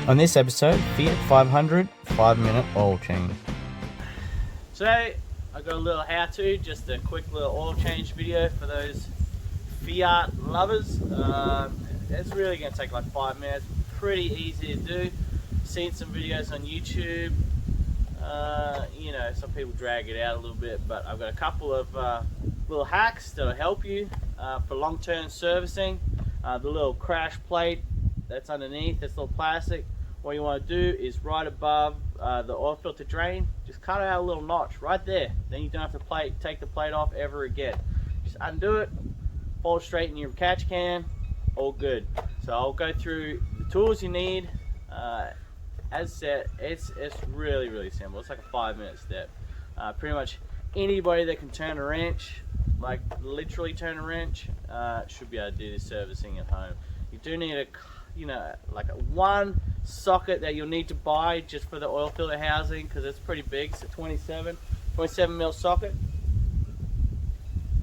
On this episode, Fiat 500 5-minute oil change. Today I got a little how-to, just a quick little oil change video for those Fiat lovers. It's really going to take like 5 minutes, pretty easy to do. Seen some videos on YouTube, you know, some people drag it out a little bit, but I've got a couple of little hacks that'll help you for long-term servicing. The little crash plate that's underneath, this little plastic, what you want to do is right above the oil filter drain, just cut out a little notch right there. Then you don't have to take the plate off ever again. Just undo it, fold it straight in your catch can, all good. So I'll go through the tools you need. As said, it's really simple. It's like a 5-minute step. Pretty much anybody that can turn a wrench, like literally turn a wrench, should be able to do this servicing at home. You do need a, you know, like one socket that you'll need to buy just for the oil filter housing, because it's pretty big. It's a 27 mil socket.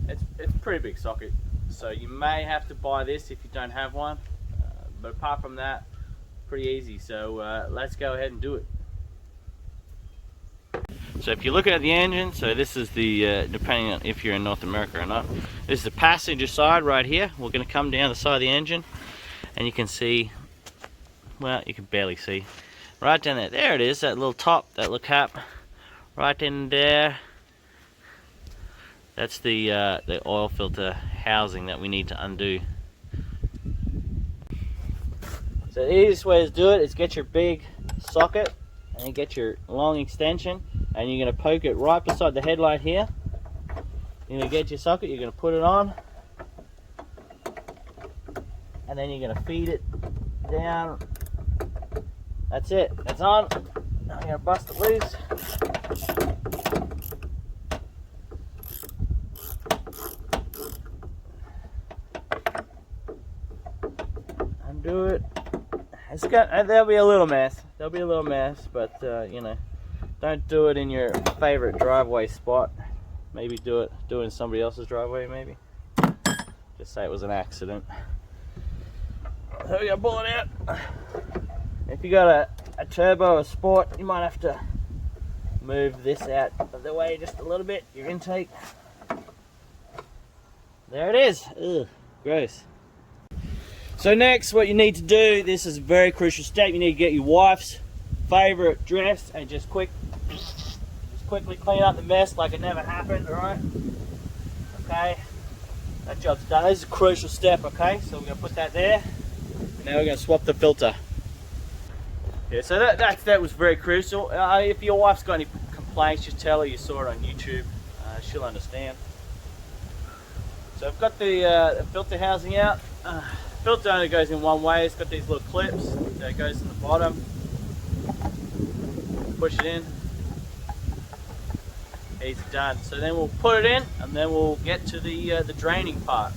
It's a pretty big socket, so you may have to buy this if you don't have one, but apart from that, pretty easy. So let's go ahead and do it. So if you're looking at the engine, so this is the, depending on if you're in North America or not, this is the passenger side right here. We're going to come down the side of the engine, and you can see, well, you can barely see, right down there. There it is, that little top, that little cap, right in there. That's the oil filter housing that we need to undo. So the easiest way to do it is get your big socket and you get your long extension, and you're going to poke it right beside the headlight here. You're going to get your socket, you're going to put it on, and then you're going to feed it down. That's it, it's on. Now I'm going to bust it loose. Undo it. It's got, there'll be a little mess. There'll be a little mess, but you know, don't do it in your favorite driveway spot. Maybe do it in somebody else's driveway. Maybe. Just say it was an accident. So we got pull it out. If you got a turbo or sport, you might have to move this out of the way just a little bit. Your intake. There it is. Ugh, gross. So next, what you need to do, this is a very crucial step. You need to get your wife's favorite dress and just quickly clean up the mess like it never happened. All right? Okay. That job's done. This is a crucial step. Okay. So we're gonna put that there. Now we're gonna swap the filter. Yeah. So that was very crucial. If your wife's got any complaints, just tell her you saw it on YouTube. She'll understand. So I've got the filter housing out. Filter only goes in one way. It's got these little clips that goes in the bottom. Push it in. Easy done. So then we'll put it in, and then we'll get to the draining part.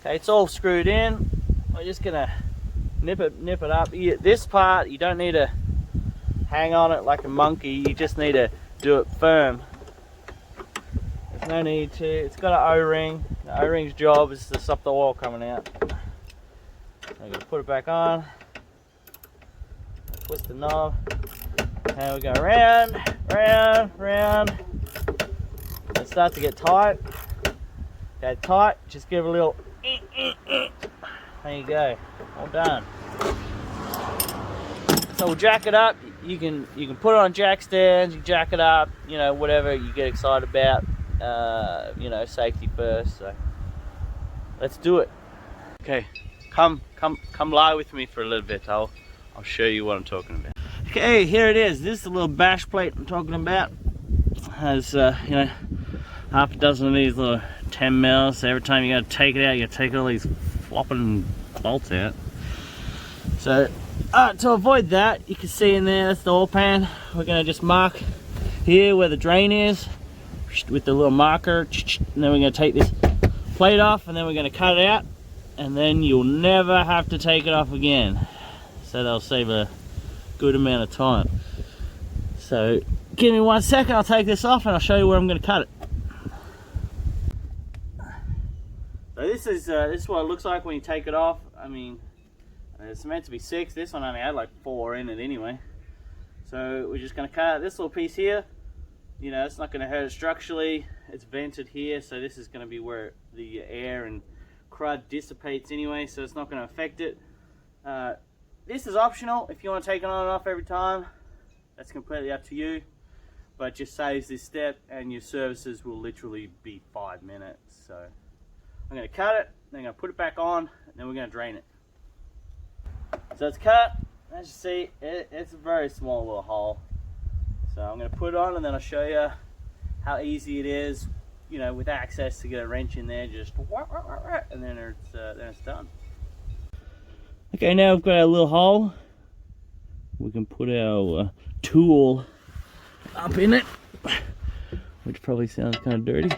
Okay, it's all screwed in. We're just gonna nip it up. This part, you don't need to hang on it like a monkey. You just need to do it firm. There's no need to. It's got an O-ring. The O-ring's job is to stop the oil coming out. I'm gonna put it back on. Twist the knob. And we go round, round, round. It starts to get tight. Okay, tight. Just give it a little. There you go, all done. So we'll jack it up. You can put it on jack stands. You jack it up. You know, whatever you get excited about. You know, safety first. So let's do it. Okay, come lie with me for a little bit. I'll show you what I'm talking about. Okay, here it is. This is the little bash plate I'm talking about. Has you know, half a dozen of these little 10 mils. So every time you gotta take it out, you gotta take all these flopping bolts out. So To avoid that, you can see in there, that's the oil pan. We're gonna just mark here where the drain is with the little marker, and then we're gonna take this plate off, and then we're gonna cut it out, and then you'll never have to take it off again. So that'll save a good amount of time. So give me 1 second, I'll take this off and I'll show you where I'm gonna cut it. So this is what it looks like when you take it off. I mean, it's meant to be 6. This one only had like 4 in it anyway. So we're just going to cut out this little piece here. You know, it's not going to hurt it structurally. It's vented here, so this is going to be where the air and crud dissipates anyway, so it's not going to affect it. This is optional. If you want to take it on and off every time, that's completely up to you. But it just saves this step, and your services will literally be 5 minutes. So I'm going to cut it, then I'm going to put it back on, and then we're going to drain it. So it's cut. As you see, it's a very small little hole. So I'm going to put it on, and then I'll show you how easy it is, you know, with access to get a wrench in there, just and then it's done. Okay, now we've got our little hole. We can put our tool up in it, which probably sounds kind of dirty.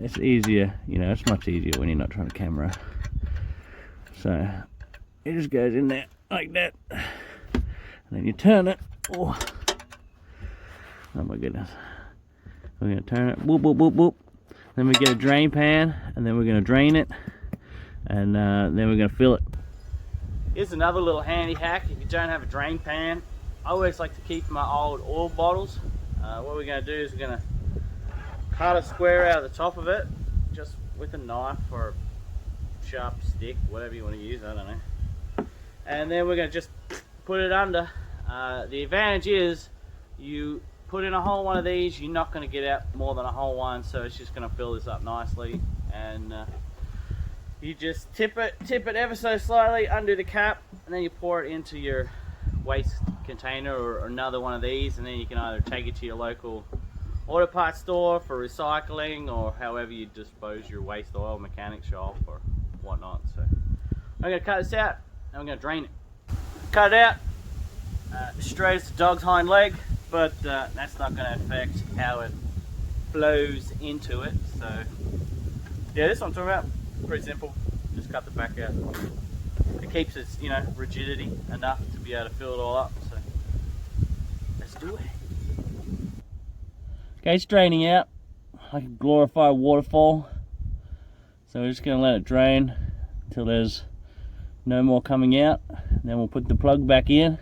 It's easier, you know, it's much easier when you're not trying to camera. So it just goes in there like that, and then you turn it. Oh my goodness. We're going to turn it, whoop, whoop, whoop, whoop. Then we get a drain pan, and then we're going to drain it, and then we're going to fill it. Here's another little handy hack. If you don't have a drain pan, I always like to keep my old oil bottles. What we're going to do is we're going to cut a square out of the top of it, just with a knife or a sharp stick, whatever you want to use, I don't know. And then we're going to just put it under. The advantage is you put in a whole one of these, you're not going to get out more than a whole one, so it's just going to fill this up nicely. And you just tip it ever so slightly, undo the cap, and then you pour it into your waste container or another one of these, and then you can either take it to your local auto parts store for recycling, or however you dispose your waste oil, mechanic shop or whatnot. So I'm going to cut this out, and I'm going to drain it. Cut it out straight as the dog's hind leg, but that's not going to affect how it flows into it. So yeah, this one I'm talking about, pretty simple. Just cut the back out. It keeps its, you know, rigidity enough to be able to fill it all up. So let's do it. Okay, it's draining out like a glorified waterfall. So we're just going to let it drain until there's no more coming out. Then we'll put the plug back in,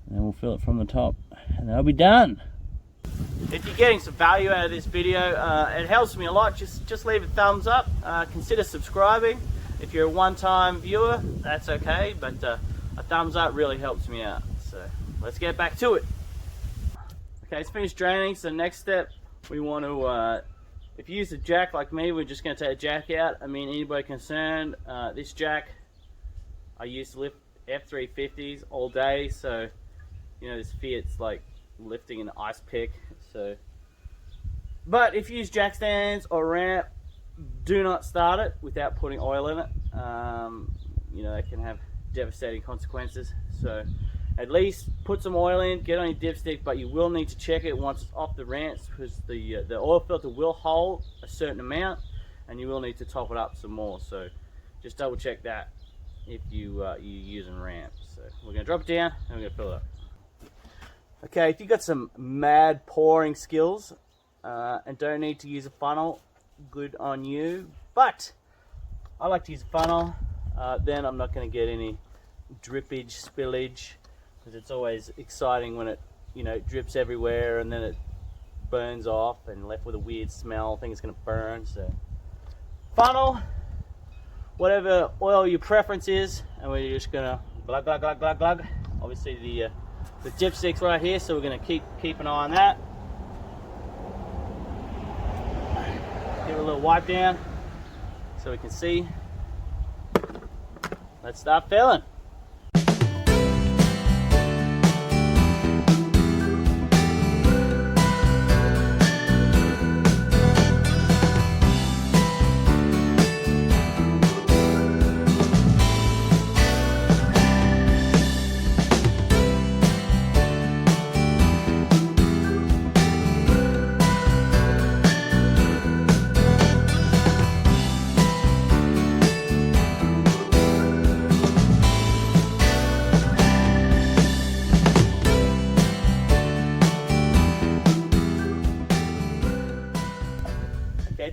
and then we'll fill it from the top, and that'll be done. If you're getting some value out of this video, it helps me a lot. Just leave a thumbs up. Consider subscribing. If you're a one-time viewer, that's okay, but a thumbs up really helps me out. So let's get back to it. Okay, it's finished draining. So next step, we want to, if you use a jack like me, we're just going to take a jack out. I mean, anybody concerned, this jack, I used to lift F350s all day, so you know, this Fiat's like lifting an ice pick. So, but if you use jack stands or ramp, do not start it without putting oil in it. You know, that can have devastating consequences. So at least put some oil in, get on your dipstick, but you will need to check it once it's off the ramps, because the oil filter will hold a certain amount, and you will need to top it up some more. So just double check that if you're using ramps. So we're going to drop it down, and we're going to fill it up. Okay, if you've got some mad pouring skills and don't need to use a funnel, good on you. But I like to use a funnel, then I'm not going to get any drippage, spillage, because it's always exciting when it, you know, drips everywhere and then it burns off and left with a weird smell. I think it's going to burn. So funnel, whatever oil your preference is, and we're just going to glug, glug, glug, glug, glug. Obviously the dipstick's right here, so we're going to keep an eye on that. Give it a little wipe down so we can see. Let's start filling.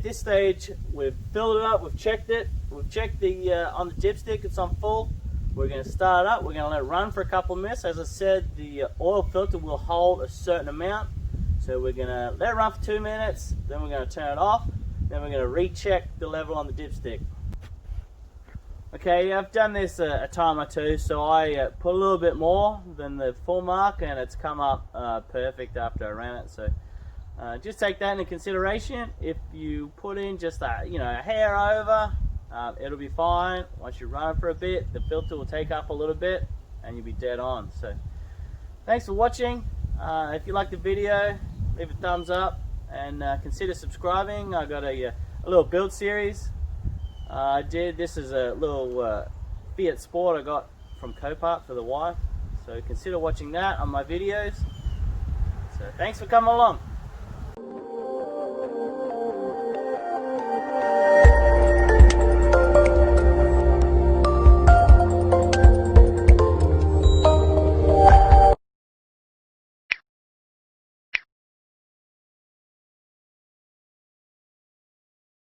at this stage, we've filled it up, we've checked it, we've checked the on the dipstick, it's on full. We're going to start it up, we're going to let it run for a couple of minutes. As I said, the oil filter will hold a certain amount. So we're going to let it run for 2 minutes, then we're going to turn it off, then we're going to recheck the level on the dipstick. Okay, I've done this a time or two, so I put a little bit more than the full mark, and it's come up perfect after I ran it. So just take that into consideration. If you put in just a hair over, it'll be fine. Once you run it for a bit, the filter will take up a little bit, and you'll be dead on. So thanks for watching. If you like the video, leave a thumbs up, and consider subscribing. I got a little build series. This is a little Fiat Sport I got from Copart for the wife, so consider watching that on my videos. So thanks for coming along.